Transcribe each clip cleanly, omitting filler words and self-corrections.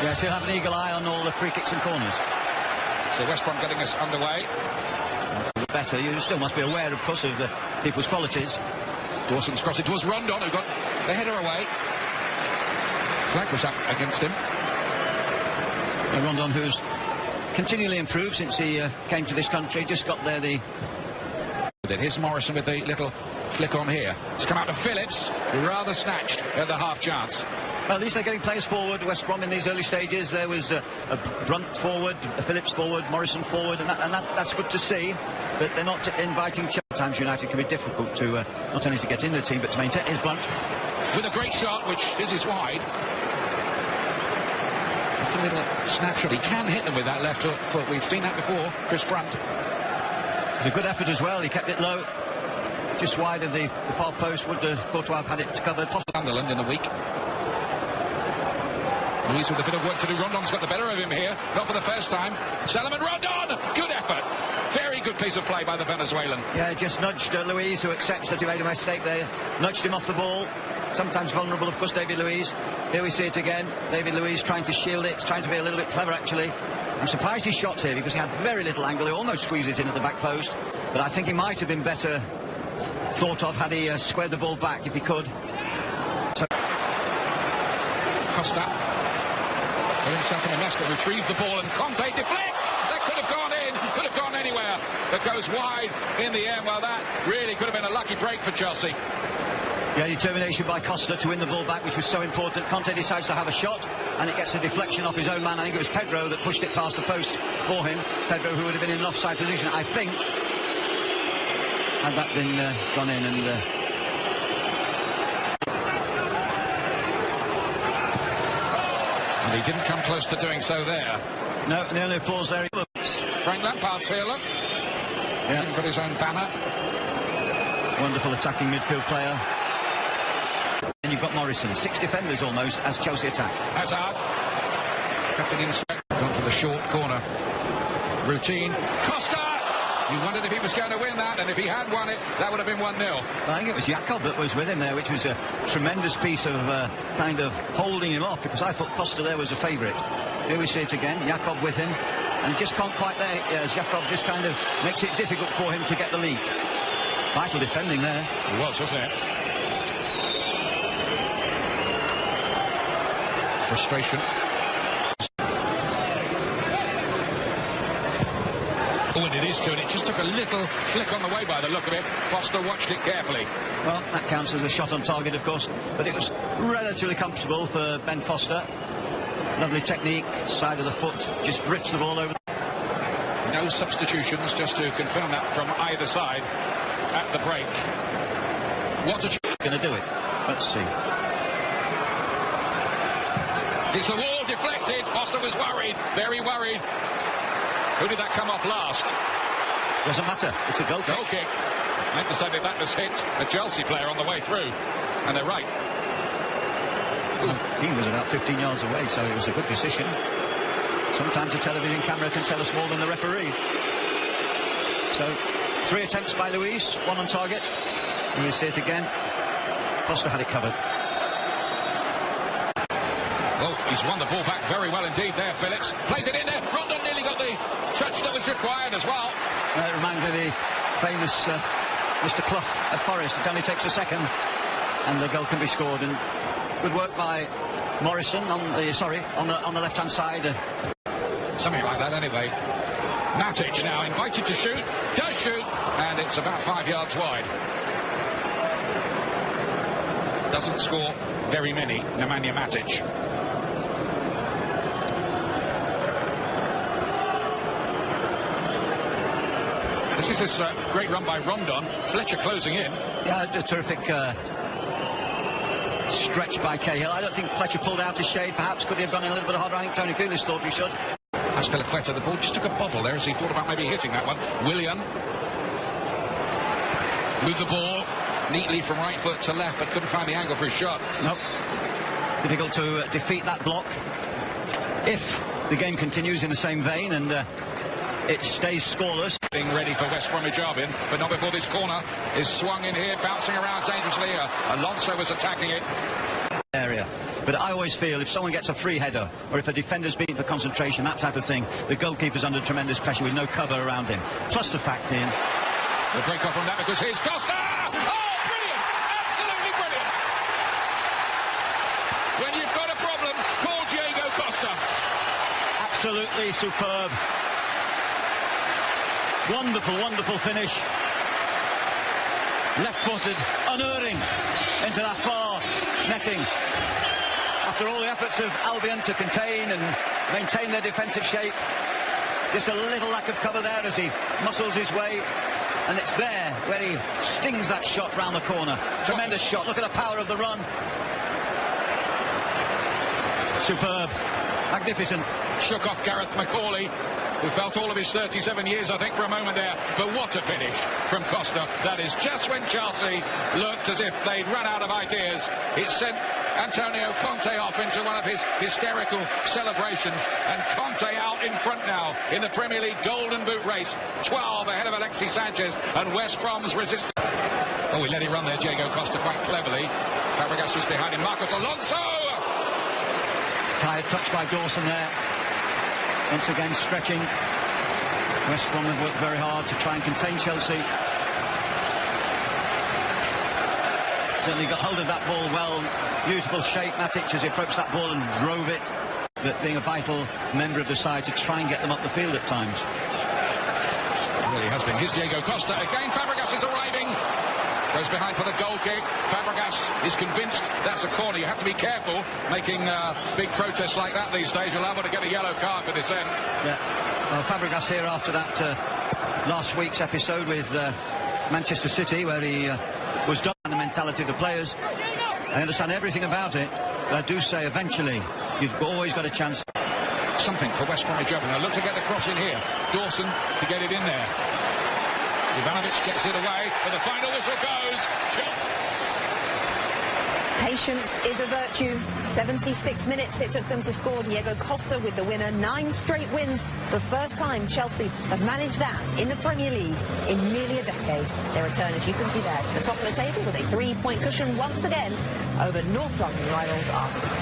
Yes, he'll have an eagle eye on all the free kicks and corners. So West Brom getting us underway. Better, you still must be aware, of course, of the people's qualities. Dawson's cross it towards Rondon, who got the header away. Flag was up against him. Rondon, who's continually improved since he came to this country, just got there the... Here's Morrison with the little flick on here. It's come out to Phillips, rather snatched at the half chance. Well, at least they're getting players forward, West Brom, in these early stages. There was a Brunt forward, a Phillips forward, Morrison forward, and that's good to see. But they're not inviting... Sometimes United can be difficult to not only to get in the team, but to maintain. Here's Brunt. With a great shot, which fizzes wide. Just a little snapshot. He can hit them with that left foot. We've seen that before. Chris Brunt. It was a good effort as well. He kept it low, just wide of the far post. Would Courtois have had it covered? Sunderland in the week. Luis with a bit of work to do. Rondon's got the better of him here. Not for the first time. Salomon Rondon! Good effort. Very good piece of play by the Venezuelan. Yeah, just nudged Luis, who accepts that he made a mistake there. Nudged him off the ball. Sometimes vulnerable, of course, David Luiz. Here we see it again. David Luiz trying to shield it. Trying to be a little bit clever, actually. I'm surprised he shot here because he had very little angle. He almost squeezed it in at the back post. But I think he might have been better thought of had he squared the ball back if he could. So Costa. Put himself in a mess, but retrieved the ball, and Conte deflects. That could have gone in, could have gone anywhere. That goes wide in the end. Well, that really could have been a lucky break for Chelsea. Yeah, determination by Costa to win the ball back, which was so important. Conte decides to have a shot, and it gets a deflection off his own man. I think it was Pedro that pushed it past the post for him. Pedro, who would have been in an offside position, I think, had that been gone in. And he didn't come close to doing so there. No, the only applause there. Frank Lampard's here, look. Yeah. Didn't put his own banner. Wonderful attacking midfield player. And you've got Morrison, 6 defenders almost as Chelsea attack. Hazard cutting inside, gone for the short corner. Routine. Costa! You wondered if he was going to win that, and if he had won it, that would have been 1-0. Well, I think it was Jakob that was with him there, which was a tremendous piece of kind of holding him off, because I thought Costa there was a favourite. Here we see it again, Jakob with him, and he just can't quite there. Jakob just kind of makes it difficult for him to get the lead. Vital defending there. It was, wasn't it? Frustration. Oh, and it is too, and it just took a little flick on the way by the look of it. Foster watched it carefully. Well, that counts as a shot on target, of course, but it was relatively comfortable for Ben Foster. Lovely technique, side of the foot, just drifts the ball over. No substitutions, just to confirm that from either side at the break. What did you... Going to do it. Let's see. It's a wall deflected. Foster was worried, very worried. Who did that come off last? Doesn't matter. It's a goal kick. Goal kick. They decided that was hit a Chelsea player on the way through. And they're right. He was about 15 yards away, so it was a good decision. Sometimes a television camera can tell us more than the referee. So, 3 attempts by Luis, 1 on target. And we see it again. Costa had it covered. Oh, he's won the ball back very well indeed there, Phillips. Plays it in there. Rondon nearly got the touch that was required as well. It reminds me of the famous Mr. Clough at Forest. It only takes a second and the goal can be scored. And good work by Morrison on the left-hand side. Something like that anyway. Matic now invited to shoot. Does shoot. And it's about 5 yards wide. Doesn't score very many, Nemanja Matic. This is this great run by Rondon. Fletcher closing in. Yeah, a terrific stretch by Cahill. I don't think Fletcher pulled out his shade. Perhaps could he have gone in a little bit harder? I think Tony Pulis thought he should. Azpilicueta, the ball just took a bobble there as he thought about maybe hitting that one. Willian with the ball neatly from right foot to left, but couldn't find the angle for his shot. Nope. Difficult to defeat that block. If the game continues in the same vein and it stays scoreless. Being ready for West Bromwich Albion, but not before this corner is swung in here, bouncing around dangerously. Alonso was attacking it. Area. But I always feel if someone gets a free header, or if a defender's beaten for concentration, that type of thing, the goalkeeper's under tremendous pressure with no cover around him. Plus the fact, Ian, the break off from that because here's Costa! Oh, brilliant! Absolutely brilliant! When you've got a problem, call Diego Costa. Absolutely superb. Wonderful, wonderful finish. Left-footed, unerring into that far netting. After all the efforts of Albion to contain and maintain their defensive shape, just a little lack of cover there as he muscles his way. And it's there where he stings that shot round the corner. Tremendous shot. Look at the power of the run. Superb. Magnificent. Shook off Gareth McCauley, who felt all of his 37 years, I think, for a moment there. But what a finish from Costa. That is just when Chelsea looked as if they'd run out of ideas. It sent Antonio Conte off into one of his hysterical celebrations, and Conte out in front now in the Premier League Golden Boot race, 12 ahead of Alexis Sanchez, and West Brom's resistance. Oh, he let it run there, Diego Costa, quite cleverly. Fabregas was behind him. Marcos Alonso! Tired touch by Dawson there. Once again stretching. West Brom have worked very hard to try and contain Chelsea. Certainly got hold of that ball well. Beautiful shape, Matic, as he approached that ball and drove it. But being a vital member of the side to try and get them up the field at times. It really has been. Here's Diego Costa again. Fabregas is arriving. Goes behind for the goal kick. Fabregas is convinced that's a corner. You have to be careful making big protests like that these days. You're liable to get a yellow card for dissent. Yeah. Well, Fabregas here after that last week's episode with Manchester City, where he was done on the mentality of the players. I understand everything about it, but I do say eventually you've always got a chance. Something for West Bromwich. Now look to get the cross in here. Dawson to get it in there. Ivanovic gets it away, but the final whistle goes. Patience is a virtue. 76 minutes it took them to score. Diego Costa with the winner. 9 straight wins. The first time Chelsea have managed that in the Premier League in nearly a decade. Their return, as you can see there, to the top of the table with a 3-point cushion once again over North London rivals Arsenal.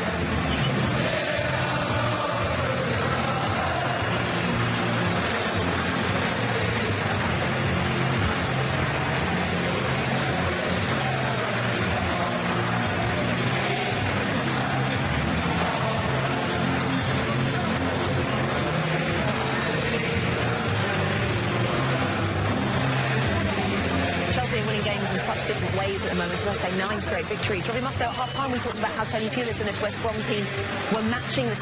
Different ways at the moment, as I say, 9 straight victories. Robbie Mustoe at half-time, we talked about how Tony Pulis and this West Brom team were matching the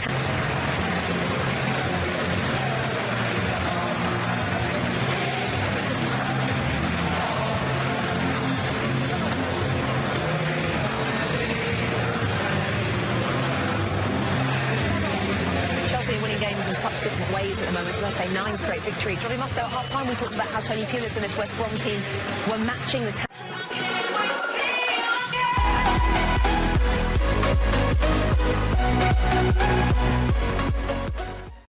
Chelsea are winning games in such different ways at the moment, as I say, 9 straight victories. Robbie Mustoe at half-time, we talked about how Tony Pulis and this West Brom team were matching the